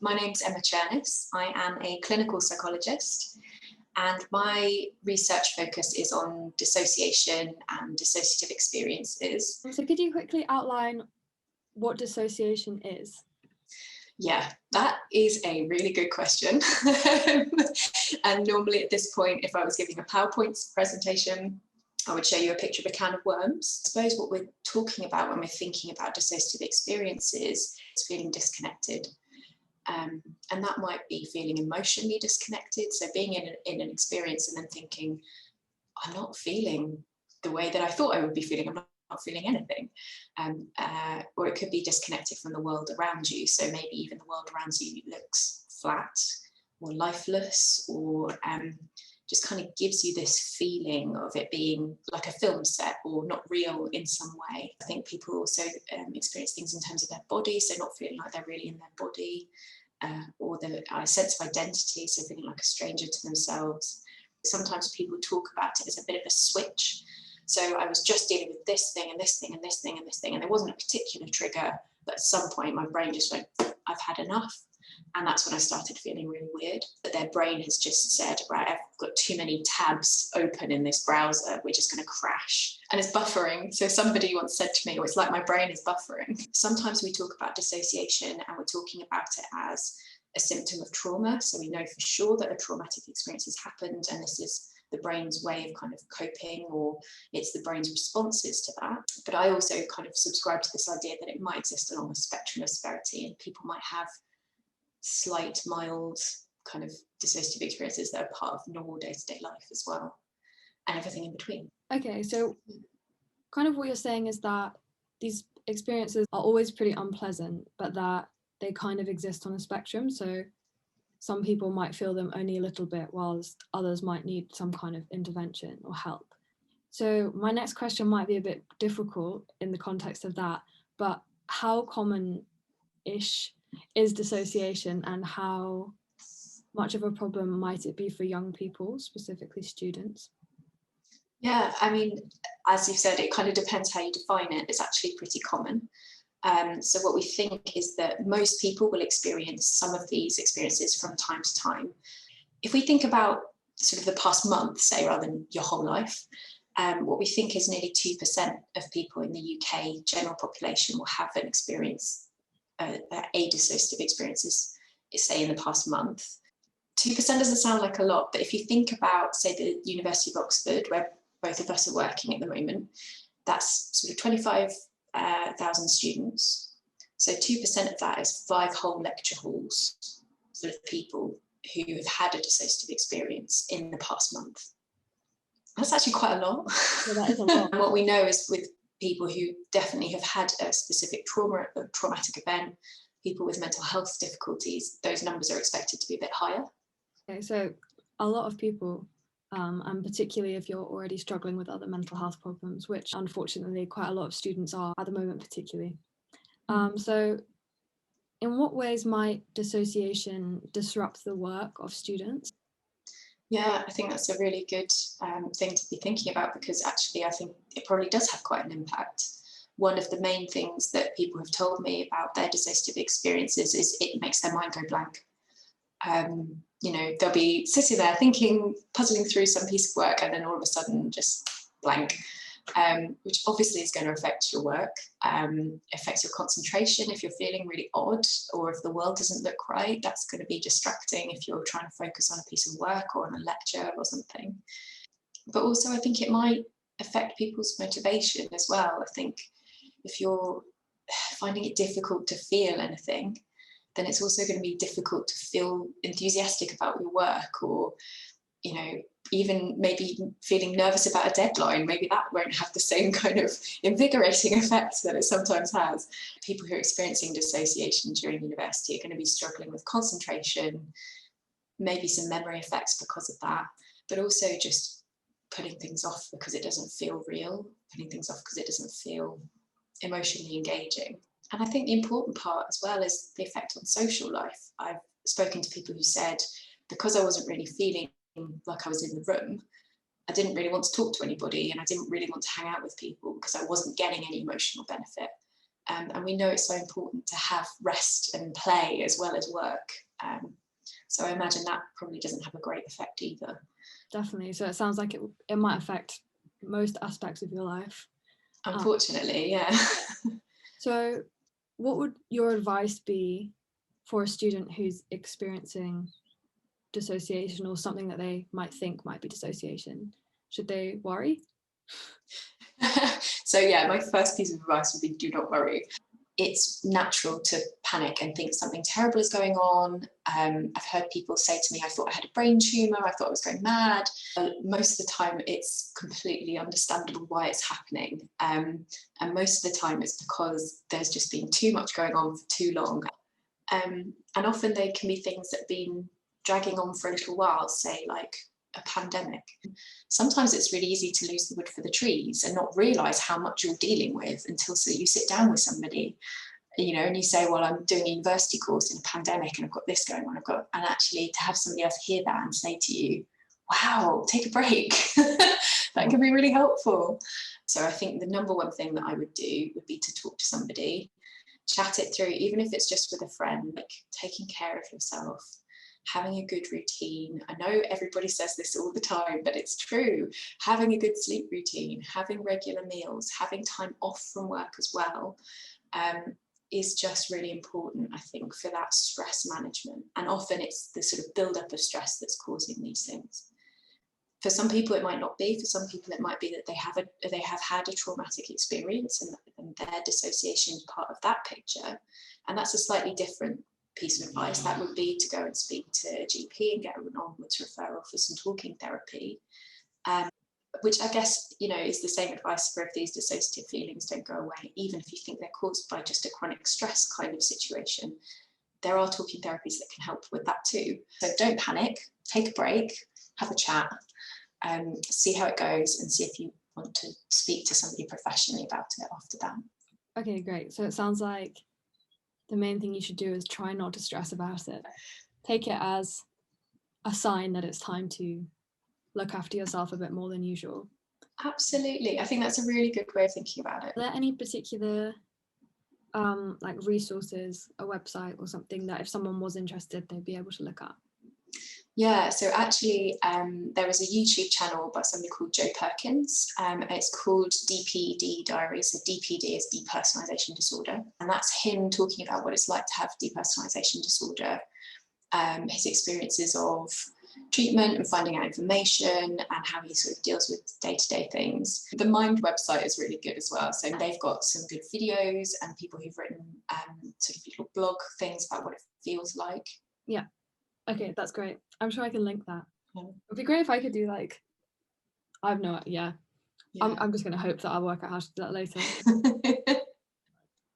My name's Černis. I am a clinical psychologist, and my research focus is on dissociation and dissociative experiences. So could you quickly outline what dissociation is? Yeah, that is a really good question. And normally at this point, if I was giving a PowerPoint presentation, I would show you a picture of a can of worms. I suppose what we're talking about when we're thinking about dissociative experiences is feeling disconnected. And that might be feeling emotionally disconnected. So being in an experience and then thinking, I'm not feeling the way that I thought I would be feeling. I'm not feeling anything. Or it could be disconnected from the world around you. So maybe even the world around you looks flat or lifeless, or just kind of gives you this feeling of it being like a film set or not real in some way. I think people also experience things in terms of their body, so not feeling like they're really in their body, or the sense of identity, so feeling like a stranger to themselves. Sometimes people talk about it as a bit of a switch. So I was just dealing with this thing and this thing and this thing and this thing, and there wasn't a particular trigger, but at some point my brain just went, I've had enough. And that's when I started feeling really weird, that their brain has just said, right, I've got too many tabs open in this browser, we're just going to crash. And it's buffering. So somebody once said to me, oh, it's like my brain is buffering. Sometimes we talk about dissociation and we're talking about it as a symptom of trauma. So we know for sure that a traumatic experience has happened, and this is the brain's way of kind of coping, or it's the brain's responses to that. But I also kind of subscribe to this idea that it might exist along a spectrum of severity, and people might have slight, mild kind of dissociative experiences that are part of normal day-to-day life as well, and everything in between. Okay, so kind of what you're saying is that these experiences are always pretty unpleasant, but that they kind of exist on a spectrum. So some people might feel them only a little bit, whilst others might need some kind of intervention or help. So my next question might be a bit difficult in the context of that, but how common-ish is dissociation, and how much of a problem might it be for young people, specifically students? Yeah, I mean, as you said, it kind of depends how you define it. It's actually pretty common. So what we think is that most people will experience some of these experiences from time to time. If we think about sort of the past month, say, rather than your whole life, what we think is nearly 2% of people in the UK general population will have an experience, a dissociative experiences, say, in the past month. 2% doesn't sound like a lot, but if you think about, say, the University of Oxford, where both of us are working at the moment, that's sort of 25,000 students. So 2% of that is 5 whole lecture halls full of people who have had a dissociative experience in the past month. That's actually quite a lot. Yeah, that is a lot. And what we know is with people who definitely have had a specific trauma, a traumatic event, people with mental health difficulties, those numbers are expected to be a bit higher. Okay, so a lot of people, and particularly if you're already struggling with other mental health problems, which unfortunately quite a lot of students are at the moment particularly. So in what ways might dissociation disrupt the work of students? Yeah, I think that's a really good thing to be thinking about, because actually I think it probably does have quite an impact. One of the main things that people have told me about their dissociative experiences is it makes their mind go blank. You know, they'll be sitting there thinking, puzzling through some piece of work, and then all of a sudden just blank, which obviously is going to affect your work, affects your concentration if you're feeling really odd, or if the world doesn't look right, that's going to be distracting if you're trying to focus on a piece of work or on a lecture or something. But also I think it might affect people's motivation as well. I think if you're finding it difficult to feel anything, then it's also going to be difficult to feel enthusiastic about your work, or, you know, even maybe feeling nervous about a deadline. Maybe that won't have the same kind of invigorating effect that it sometimes has. People who are experiencing dissociation during university are going to be struggling with concentration, maybe some memory effects because of that, but also just putting things off because it doesn't feel real, putting things off because it doesn't feel emotionally engaging. And I think the important part as well is the effect on social life. I've spoken to people who said, because I wasn't really feeling like I was in the room, I didn't really want to talk to anybody, and I didn't really want to hang out with people because I wasn't getting any emotional benefit. And we know it's so important to have rest and play as well as work. So I imagine that probably doesn't have a great effect either. Definitely. So it sounds like it might affect most aspects of your life. Unfortunately, yeah. So what would your advice be for a student who's experiencing dissociation or something that they might think might be dissociation? Should they worry? So yeah, my first piece of advice would be do not worry. It's natural to panic and think something terrible is going on. I've heard people say to me, I thought I had a brain tumour, I thought I was going mad. Most of the time it's completely understandable why it's happening. And most of the time it's because there's just been too much going on for too long. And often they can be things that have been dragging on for a little while, say like a pandemic. Sometimes it's really easy to lose the wood for the trees and not realise how much you're dealing with until you sit down with somebody, and you say, well, I'm doing a university course in a pandemic and I've got this going on, and actually to have somebody else hear that and say to you, wow, take a break, that can be really helpful. So I think the number one thing that I would do would be to talk to somebody, chat it through, even if it's just with a friend, like taking care of yourself, having a good routine. I know everybody says this all the time, but it's true. Having a good sleep routine, having regular meals, having time off from work as well, is just really important, I think, for that stress management. And often it's the sort of build-up of stress that's causing these things. For some people it might not be. For some people it might be that they have had a traumatic experience and their dissociation is part of that picture. And that's a slightly different piece of advice. That would be to go and speak to a GP and get an onwards referral for some talking therapy, which I guess is the same advice for if these dissociative feelings don't go away, even if you think they're caused by just a chronic stress kind of situation. There are talking therapies that can help with that too. So don't panic, take a break, have a chat, see how it goes, and see if you want to speak to somebody professionally about it after that. Okay, great. So it sounds like the main thing you should do is try not to stress about it. Take it as a sign that it's time to look after yourself a bit more than usual. Absolutely. I think that's a really good way of thinking about it. Are there any particular like resources, a website or something that if someone was interested, they'd be able to look at? Yeah, so actually there is a YouTube channel by somebody called Joe Perkins. It's called DPD Diaries. So DPD is depersonalization disorder. And that's him talking about what it's like to have depersonalization disorder, his experiences of treatment and finding out information and how he sort of deals with day-to-day things. The Mind website is really good as well. So they've got some good videos and people who've written sort of little blog things about what it feels like. Yeah. Okay, that's great. I'm sure I can link that. Yeah. It'd be great if I could do like, I have no, yeah. I'm just going to hope that I'll work out how to do that later.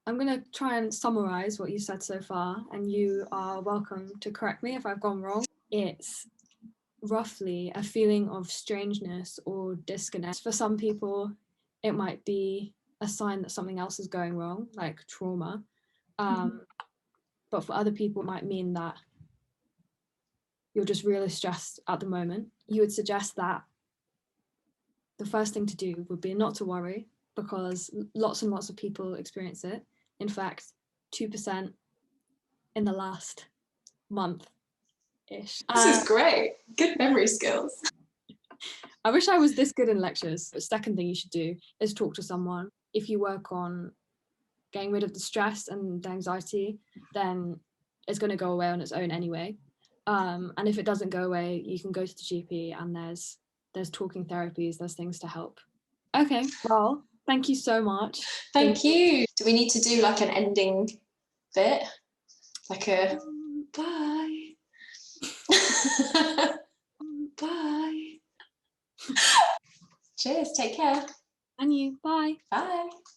I'm going to try and summarize what you said so far, and you are welcome to correct me if I've gone wrong. It's roughly a feeling of strangeness or disconnect. For some people, it might be a sign that something else is going wrong, like trauma. But for other people, it might mean that you're just really stressed at the moment. You would suggest that the first thing to do would be not to worry, because lots and lots of people experience it. In fact, 2% in the last month-ish. This is great. Good memory skills. I wish I was this good in lectures. The second thing you should do is talk to someone. If you work on getting rid of the stress and the anxiety, then it's going to go away on its own anyway. And if it doesn't go away, you can go to the GP, and there's talking therapies, there's things to help. Okay, well, thank you so much. Thank you. Do we need to do like an ending bit? Like a bye. Bye. Cheers, take care. And you, bye. Bye.